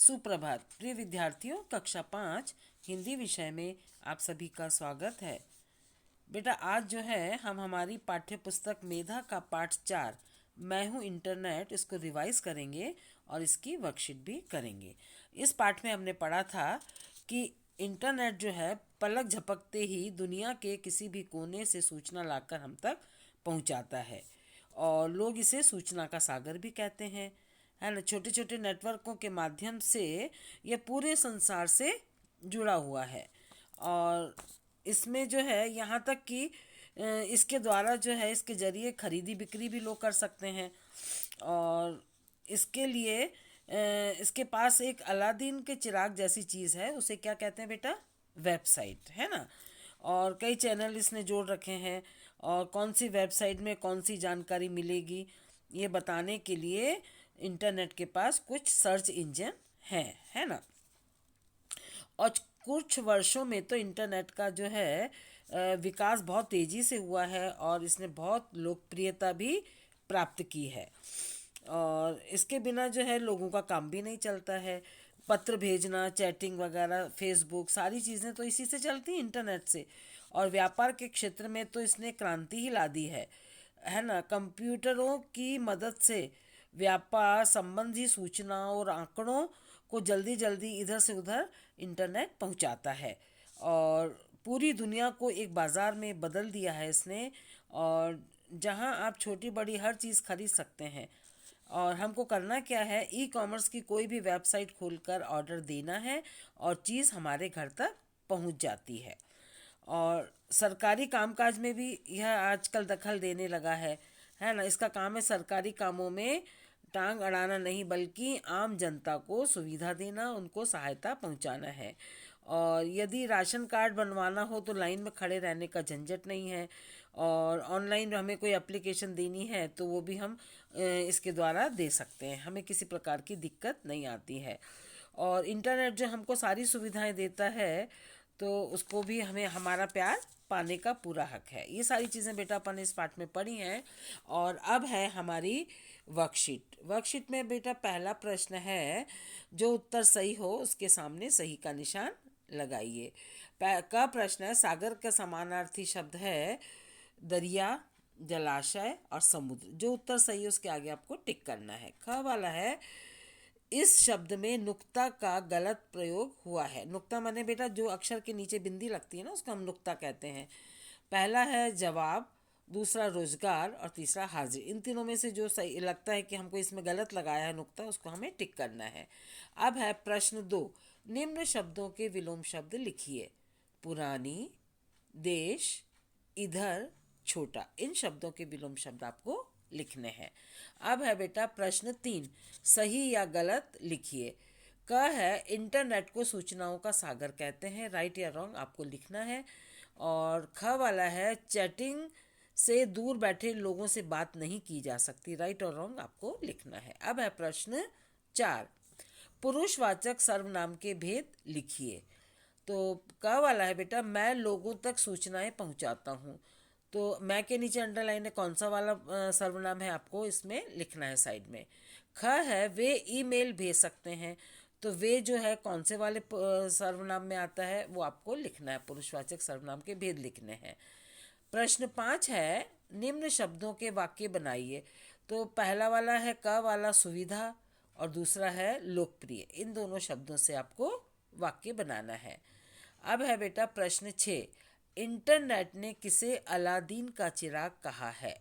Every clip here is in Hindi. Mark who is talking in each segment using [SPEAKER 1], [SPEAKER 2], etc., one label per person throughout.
[SPEAKER 1] सुप्रभात प्रिय विद्यार्थियों, कक्षा 5 हिंदी विषय में आप सभी का स्वागत है। बेटा आज जो है हम हमारी पाठ्य पुस्तक मेधा का पाठ 4 मैं हूँ इंटरनेट इसको रिवाइज करेंगे और इसकी वर्कशीट भी करेंगे। इस पाठ में हमने पढ़ा था कि इंटरनेट जो है पलक झपकते ही दुनिया के किसी भी कोने से सूचना लाकर हम तक पहुँचाता है और लोग इसे सूचना का सागर भी कहते हैं, है ना। छोटे छोटे नेटवर्कों के माध्यम से ये पूरे संसार से जुड़ा हुआ है और इसमें जो है यहाँ तक कि इसके द्वारा जो है इसके ज़रिए खरीदी बिक्री भी लोग कर सकते हैं। और इसके लिए इसके पास एक अलादीन के चिराग जैसी चीज़ है, उसे क्या कहते हैं बेटा? वेबसाइट, है ना। और कई चैनल इसने जोड़ रखे हैं और कौन सी वेबसाइट में कौन सी जानकारी मिलेगी ये बताने के लिए इंटरनेट के पास कुछ सर्च इंजन है ना। और कुछ वर्षों में तो इंटरनेट का जो है विकास बहुत तेज़ी से हुआ है और इसने बहुत लोकप्रियता भी प्राप्त की है। और इसके बिना जो है लोगों का काम भी नहीं चलता है। पत्र भेजना, चैटिंग वगैरह, फेसबुक, सारी चीज़ें तो इसी से चलती हैं, इंटरनेट से। और व्यापार के क्षेत्र में तो इसने क्रांति ही ला दी है ना। कंप्यूटरों की मदद से व्यापार संबंधी सूचनाओं और आंकड़ों को जल्दी जल्दी इधर से उधर इंटरनेट पहुंचाता है और पूरी दुनिया को एक बाज़ार में बदल दिया है इसने। और जहां आप छोटी बड़ी हर चीज़ खरीद सकते हैं। और हमको करना क्या है, ई कॉमर्स की कोई भी वेबसाइट खोलकर ऑर्डर देना है और चीज़ हमारे घर तक पहुंच जाती है। और सरकारी कामकाज में भी यह आजकल दखल देने लगा है ना। इसका काम है सरकारी कामों में टांग अड़ाना नहीं बल्कि आम जनता को सुविधा देना, उनको सहायता पहुंचाना है। और यदि राशन कार्ड बनवाना हो तो लाइन में खड़े रहने का झंझट नहीं है। और ऑनलाइन हमें कोई एप्लीकेशन देनी है तो वो भी हम इसके द्वारा दे सकते हैं, हमें किसी प्रकार की दिक्कत नहीं आती है। और इंटरनेट जो हमको सारी सुविधाएं देता है तो उसको भी हमें हमारा प्यार पाने का पूरा हक है। ये सारी चीज़ें बेटा अपन इस पाठ में पढ़ी हैं। और अब है हमारी वर्कशीट में बेटा पहला प्रश्न है, जो उत्तर सही हो उसके सामने सही का निशान लगाइए। का प्रश्न है, सागर का समानार्थी शब्द है दरिया, जलाशय और समुद्र। जो उत्तर सही है उसके आगे आपको टिक करना है। ख वाला है, इस शब्द में नुक्ता का गलत प्रयोग हुआ है। नुक्ता माने बेटा जो अक्षर के नीचे बिंदी लगती है ना, उसको हम नुक्ता कहते हैं। पहला है जवाब, दूसरा रोजगार और तीसरा हाजिर। इन तीनों में से जो सही लगता है कि हमको इसमें गलत लगाया है नुक्ता, उसको हमें टिक करना है। अब है प्रश्न 2, निम्न शब्दों के विलोम शब्द लिखिए। पुरानी, देश, इधर, छोटा। इन शब्दों के विलोम शब्द आपको लिखने हैं। अब है बेटा प्रश्न 3, सही या गलत लिखिए। क है, इंटरनेट को सूचनाओं का सागर कहते हैं। राइट या रॉन्ग आपको लिखना है। और ख वाला है, चैटिंग से दूर बैठे लोगों से बात नहीं की जा सकती। राइट और रॉन्ग आपको लिखना है। अब है प्रश्न 4, पुरुषवाचक सर्वनाम के भेद लिखिए। तो क वाला है बेटा, मैं लोगों तक सूचनाएं पहुंचाता हूँ। तो मैं के नीचे अंडरलाइन है, कौन सा वाला सर्वनाम है आपको इसमें लिखना है साइड में। ख है, वे ईमेल भेज सकते हैं। तो वे जो है कौन से वाले सर्वनाम में आता है वो आपको लिखना है, पुरुषवाचक सर्वनाम के भेद लिखने हैं। प्रश्न 5 है, निम्न शब्दों के वाक्य बनाइए। तो पहला वाला है क वाला सुविधा और दूसरा है लोकप्रिय। इन दोनों शब्दों से आपको वाक्य बनाना है। अब है बेटा प्रश्न 6, इंटरनेट ने किसे अलादीन का चिराग कहा है।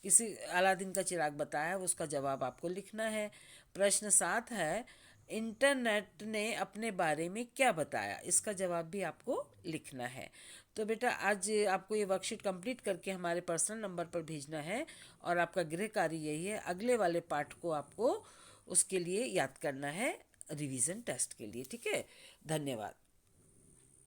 [SPEAKER 1] किसी अलादीन का चिराग बताया है, उसका जवाब आपको लिखना है। प्रश्न 7 है, इंटरनेट ने अपने बारे में क्या बताया। इसका जवाब भी आपको लिखना है। तो बेटा आज आपको ये वर्कशीट कंप्लीट करके हमारे पर्सनल नंबर पर भेजना है और आपका गृह कार्य यही है, अगले वाले पाठ को आपको उसके लिए याद करना है रिवीजन टेस्ट के लिए। ठीक है, धन्यवाद।